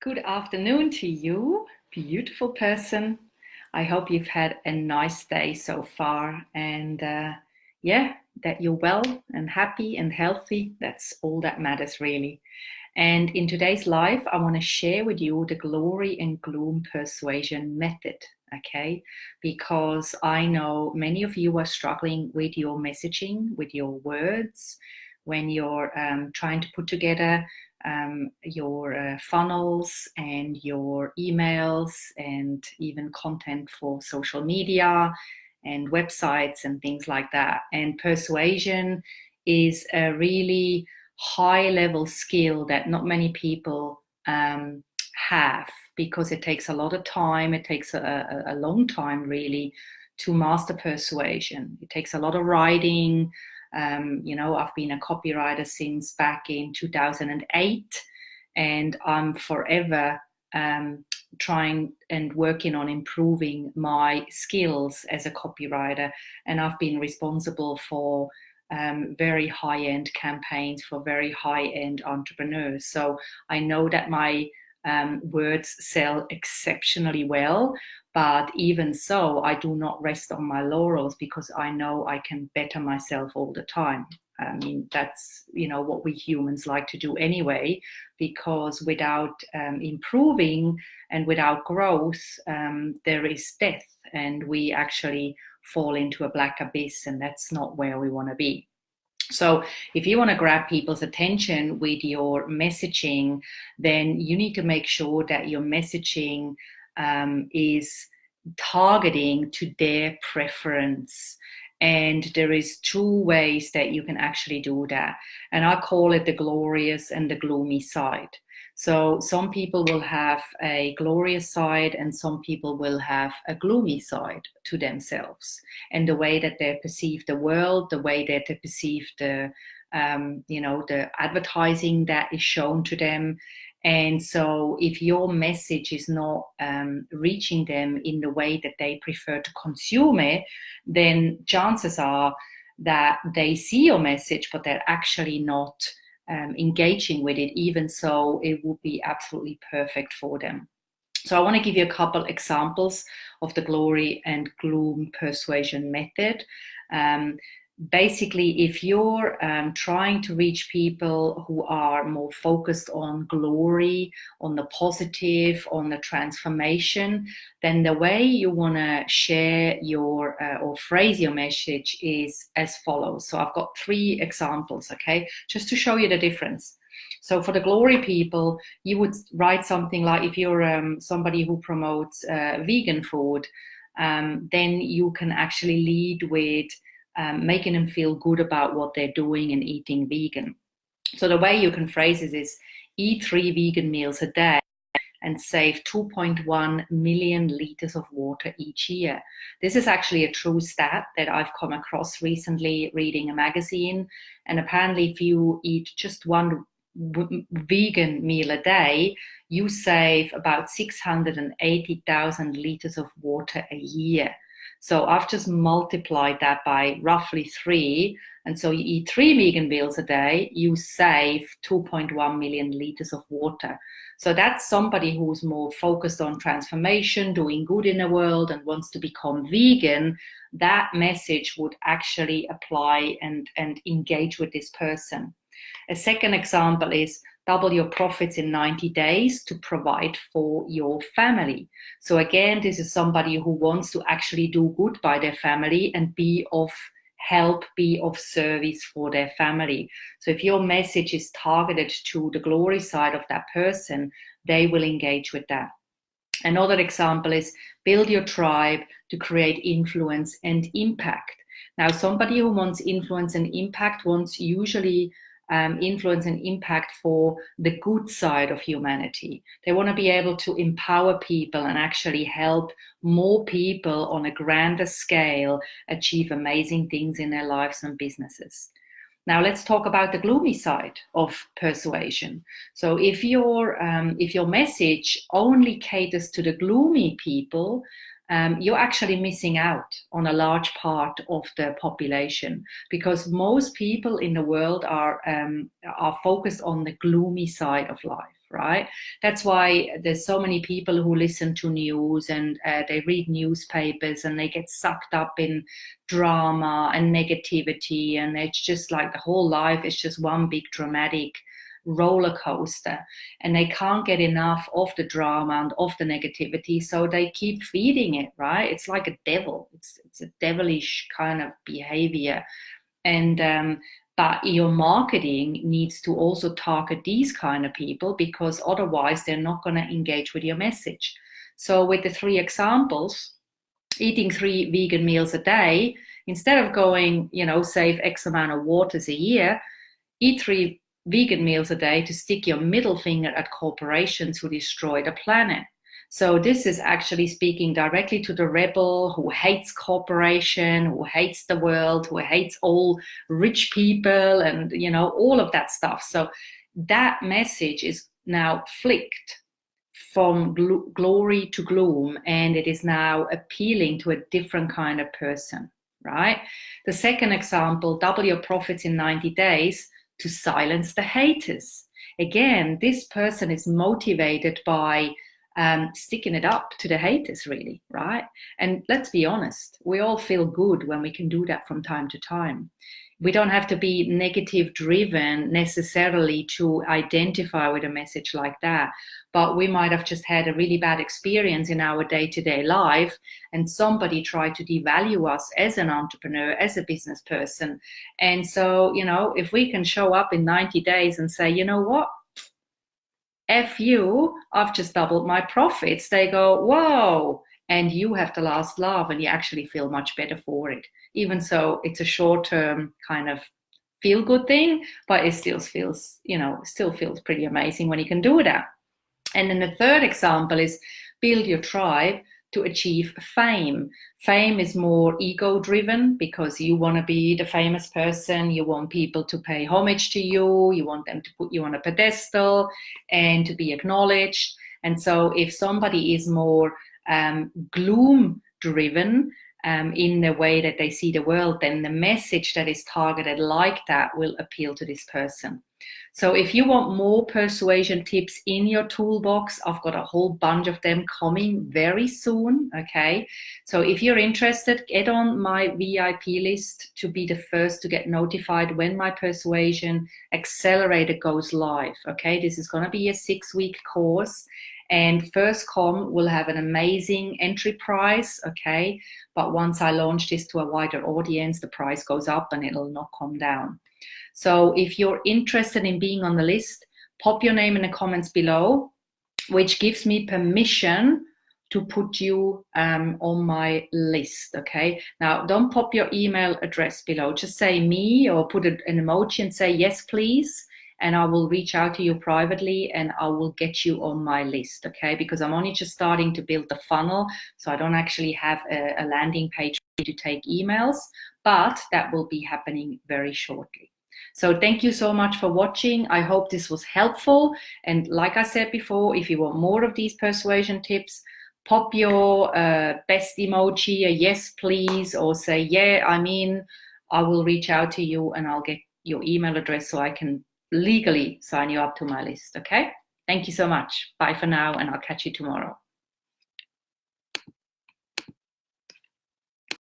Good afternoon to you, beautiful person. I hope you've had a nice day so far and that you're well and happy and healthy. That's all that matters really. And in today's live, I want to share with you the glory and gloom persuasion method, okay? Because I know many of you are struggling with your messaging, with your words, when you're trying to put together your funnels and your emails and even content for social media and websites and things like that. And persuasion is a really high level skill that not many people have, because it takes a lot of time. It takes a long time really to master persuasion. It takes a lot of writing. I've been a copywriter since back in 2008, and I'm forever trying and working on improving my skills as a copywriter. And I've been responsible for very high-end campaigns for very high-end entrepreneurs. So I know that my words sell exceptionally well, but even so, I do not rest on my laurels, because I know I can better myself all the time. I mean, that's, what we humans like to do anyway, because without improving and without growth, there is death, and we actually fall into a black abyss, and that's not where we want to be. So if you want to grab people's attention with your messaging, then you need to make sure that your messaging is targeting to their preference. And there is two ways that you can actually do that. And I call it the glorious and the gloomy side. So some people will have a glorious side and some people will have a gloomy side to themselves. And the way that they perceive the world, the way that they perceive the advertising that is shown to them. And so if your message is not reaching them in the way that they prefer to consume it, then chances are that they see your message, but they're actually not engaging with it. Even so, it would be absolutely perfect for them. So I want to give you a couple examples of the glory and gloom persuasion method. Basically, if you're trying to reach people who are more focused on glory, on the positive, on the transformation, then the way you want to share your or phrase your message is as follows. So I've got 3 examples, okay, just to show you the difference. So for the glory people, you would write something like, if you're somebody who promotes vegan food, then you can actually lead with making them feel good about what they're doing and eating vegan. So the way you can phrase it is, eat 3 vegan meals a day and save 2.1 million liters of water each year. This is actually a true stat that I've come across recently reading a magazine. And apparently if you eat just 1 vegan meal a day, you save about 680,000 liters of water a year. So I've just multiplied that by roughly 3. And so you eat 3 vegan meals a day, you save 2.1 million liters of water. So that's somebody who's more focused on transformation, doing good in the world, and wants to become vegan. That message would actually apply and engage with this person. A second example is, double your profits in 90 days to provide for your family. So again, this is somebody who wants to actually do good by their family and be of help, be of service for their family. So if your message is targeted to the glory side of that person, they will engage with that. Another example is, build your tribe to create influence and impact. Now, somebody who wants influence and impact wants usually influence and impact for the good side of humanity. They want to be able to empower people and actually help more people on a grander scale achieve amazing things in their lives and businesses. Now let's talk about the gloomy side of persuasion. So if your message only caters to the gloomy people, you're actually missing out on a large part of the population, because most people in the world are focused on the gloomy side of life. right? That's why there's so many people who listen to news and they read newspapers and they get sucked up in drama and negativity, and it's just like the whole life is just one big dramatic roller coaster, and they can't get enough of the drama and of the negativity, so they keep feeding it, right? It's like a devil. It's a devilish kind of behavior. And but your marketing needs to also target these kind of people, because otherwise they're not going to engage with your message. So with the 3 examples, eating 3 vegan meals a day, instead of going, save X amount of waters a year, eat 3 vegan meals a day to stick your middle finger at corporations who destroy the planet. So this is actually speaking directly to the rebel who hates corporation, who hates the world, who hates all rich people and, all of that stuff. So that message is now flicked from glory to gloom, and it is now appealing to a different kind of person, right? The second example, double your profits in 90 days to silence the haters. Again, this person is motivated by sticking it up to the haters, really, right? And let's be honest, we all feel good when we can do that from time to time. We don't have to be negative driven necessarily to identify with a message like that, but we might have just had a really bad experience in our day-to-day life, and somebody tried to devalue us as an entrepreneur, as a business person. And so, if we can show up in 90 days and say, you know what, F you, I've just doubled my profits, they go, whoa, and you have the last laugh, and you actually feel much better for it. Even so, it's a short-term kind of feel-good thing, but it still feels, still feels pretty amazing when you can do that. And then the third example is build your tribe to achieve fame. Fame is more ego-driven, because you want to be the famous person, you want people to pay homage to you, you want them to put you on a pedestal and to be acknowledged. And so if somebody is more gloom-driven in the way that they see the world, then the message that is targeted like that will appeal to this person. So if you want more persuasion tips in your toolbox, I've got a whole bunch of them coming very soon, okay? So if you're interested, get on my VIP list to be the first to get notified when my Persuasion Accelerator goes live, okay? This is going to be a 6-week course, and first come will have an amazing entry price, okay? But once I launch this to a wider audience, the price goes up and it'll not come down. So if you're interested in being on the list, pop your name in the comments below, which gives me permission to put you on my list, okay? Now, don't pop your email address below. Just say me, or put an emoji and say, yes, please. And I will reach out to you privately and I will get you on my list, okay? Because I'm only just starting to build the funnel, so I don't actually have a landing page to take emails, but that will be happening very shortly. So thank you so much for watching. I hope this was helpful. And like I said before, if you want more of these persuasion tips, pop your best emoji, a yes, please, or say, yeah, I will reach out to you and I'll get your email address so I can legally sign you up to my list, okay? Thank you so much. Bye for now, and I'll catch you tomorrow.